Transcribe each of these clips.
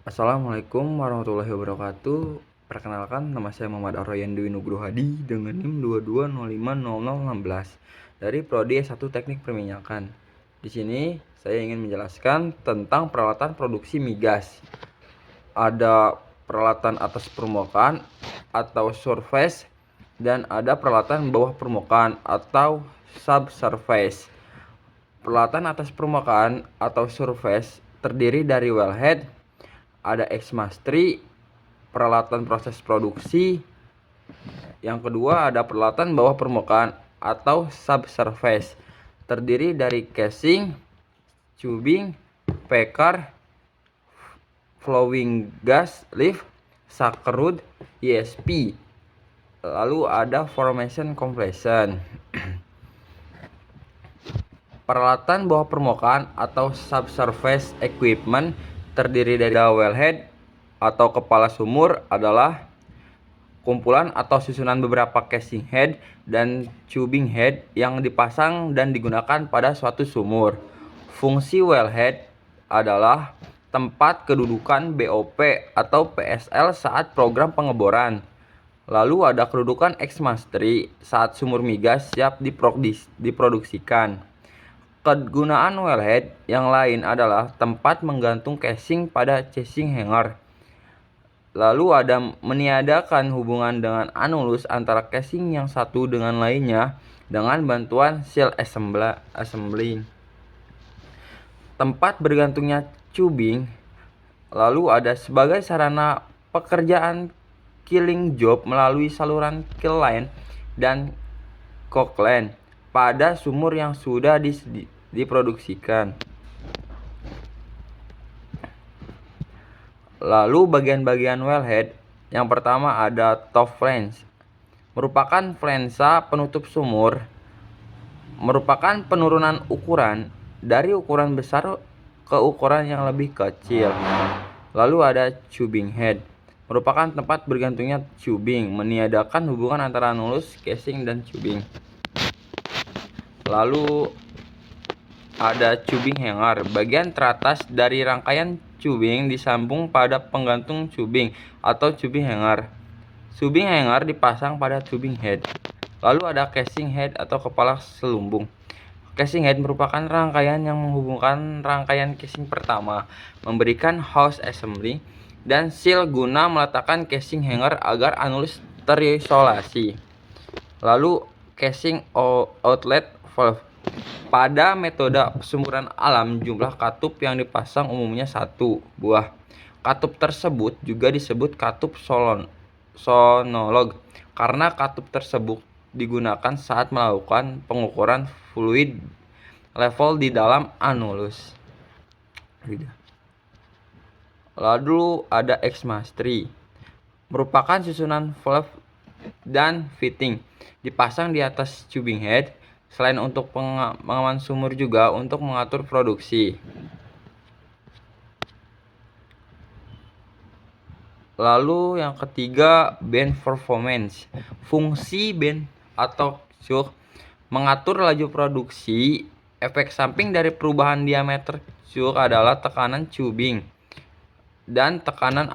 Assalamualaikum warahmatullahi wabarakatuh. Perkenalkan, nama saya Muhammad Arroyan Dwi Nugroho Hadi dengan NIM 22050016 dari Prodi S1 Teknik Perminyakan. Di sini saya ingin menjelaskan tentang peralatan produksi migas. Ada peralatan atas permukaan atau surface dan ada peralatan bawah permukaan atau subsurface. Peralatan atas permukaan atau surface terdiri dari wellhead, ada exmastri, peralatan proses produksi. Yang kedua ada peralatan bawah permukaan atau subsurface, terdiri dari casing, tubing, pecker, flowing gas lift, sucker rod, ESP. Lalu ada formation compression. Peralatan bawah permukaan atau subsurface equipment terdiri dari wellhead atau kepala sumur adalah kumpulan atau susunan beberapa casing head dan tubing head yang dipasang dan digunakan pada suatu sumur. Fungsi wellhead adalah tempat kedudukan BOP atau PSL saat program pengeboran. Lalu ada kedudukan exmastri saat sumur migas siap diproduksikan. Kegunaan wellhead yang lain adalah tempat menggantung casing pada casing hanger. Lalu ada meniadakan hubungan dengan anulus antara casing yang satu dengan lainnya dengan bantuan seal assembly. Tempat bergantungnya tubing. Lalu ada sebagai sarana pekerjaan killing job melalui saluran kill line dan coke line pada sumur yang sudah diproduksikan. Lalu bagian-bagian wellhead, yang pertama ada top flange, merupakan flansa penutup sumur, merupakan penurunan ukuran dari ukuran besar ke ukuran yang lebih kecil. Lalu ada tubing head, merupakan tempat bergantungnya tubing, meniadakan hubungan antara anulus, casing, dan tubing. Lalu ada tubing hanger, bagian teratas dari rangkaian tubing disambung pada penggantung tubing atau tubing hanger. Tubing hanger dipasang pada tubing head. Lalu ada casing head atau kepala selumbung. Casing head merupakan rangkaian yang menghubungkan rangkaian casing pertama, memberikan house assembly dan seal guna meletakkan casing hanger agar anulus terisolasi. Lalu casing outlet valve. Pada metode sumburan alam, jumlah katup yang dipasang umumnya 1 buah. Katup tersebut juga disebut katup sonolog karena katup tersebut digunakan saat melakukan pengukuran fluid level di dalam anulus. Lalu ada exmastri, merupakan susunan valve dan fitting dipasang di atas tubing head. Selain untuk pengaman sumur juga untuk mengatur produksi. Lalu yang ketiga, bend performance. Fungsi bend atau shock mengatur laju produksi. Efek samping dari perubahan diameter shock adalah tekanan tubing dan tekanan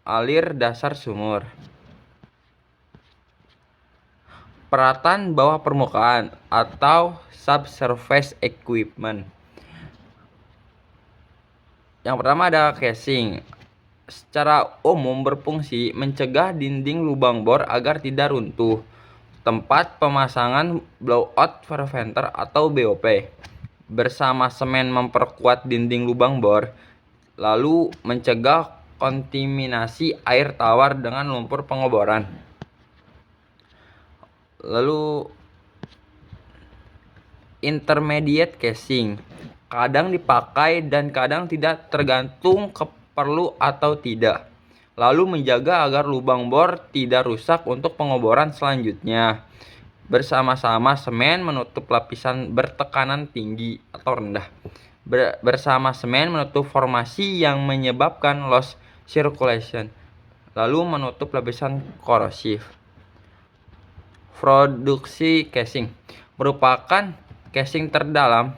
alir dasar sumur. Peralatan bawah permukaan atau subsurface equipment. Yang pertama ada casing. Secara umum berfungsi mencegah dinding lubang bor agar tidak runtuh. Tempat pemasangan blowout preventer atau BOP. Bersama semen memperkuat dinding lubang bor. Lalu mencegah kontaminasi air tawar dengan lumpur pengeboran. Lalu intermediate casing, kadang dipakai dan kadang tidak, tergantung perlu atau tidak. Lalu menjaga agar lubang bor tidak rusak untuk pengeboran selanjutnya. Bersama-sama semen menutup lapisan bertekanan tinggi atau rendah. Bersama semen menutup formasi yang menyebabkan loss circulation. Lalu menutup lapisan korosif. Produksi casing merupakan casing terdalam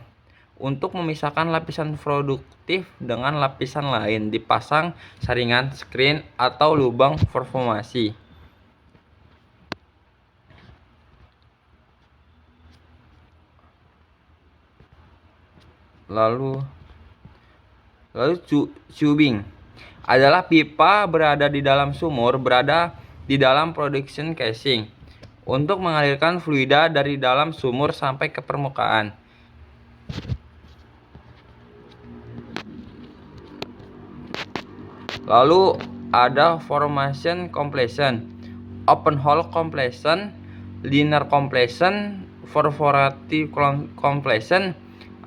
untuk memisahkan lapisan produktif produktif dengan lapisan lain, dipasang saringan, screen, atau lubang performasi. Lalu tubing adalah pipa berada di dalam sumur, berada di dalam production casing untuk mengalirkan fluida dari dalam sumur sampai ke permukaan. Lalu ada formation completion, open hole completion, linear completion, perforative completion,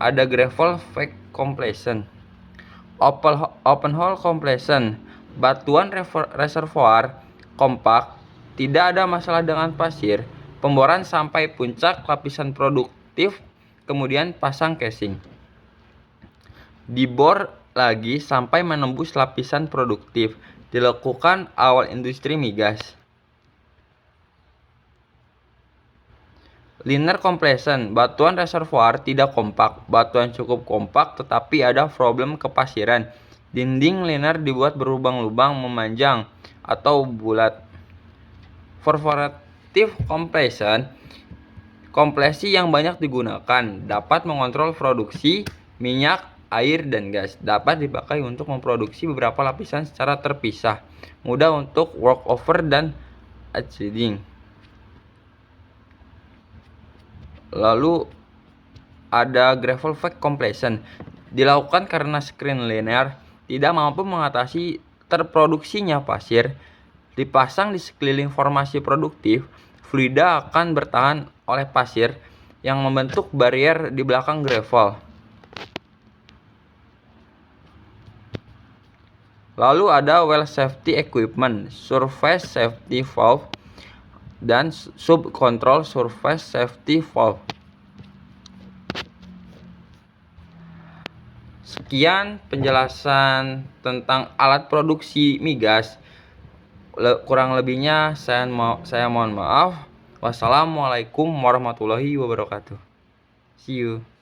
ada gravel fake completion. Open hole completion, batuan reservoir kompak, tidak ada masalah dengan pasir, pemboran sampai puncak lapisan produktif, kemudian pasang casing. Dibor lagi sampai menembus lapisan produktif, dilakukan awal industri migas. Linear completion, batuan reservoir tidak kompak, batuan cukup kompak tetapi ada problem kepasiran. Dinding linear dibuat berlubang-lubang memanjang atau bulat. Perforative completion, kompresi yang banyak digunakan, dapat mengontrol produksi minyak, air, dan gas. Dapat dipakai untuk memproduksi beberapa lapisan secara terpisah. Mudah untuk workover dan adjusting. Lalu ada gravel fake completion, dilakukan karena screen linear tidak mampu mengatasi terproduksinya pasir. Dipasang di sekeliling formasi produktif, fluida akan bertahan oleh pasir yang membentuk barrier di belakang gravel. Lalu ada well safety equipment, surface safety valve, dan subcontrol surface safety valve. Sekian penjelasan tentang alat produksi migas. Kurang lebihnya saya mohon maaf. Wassalamualaikum warahmatullahi wabarakatuh. See you.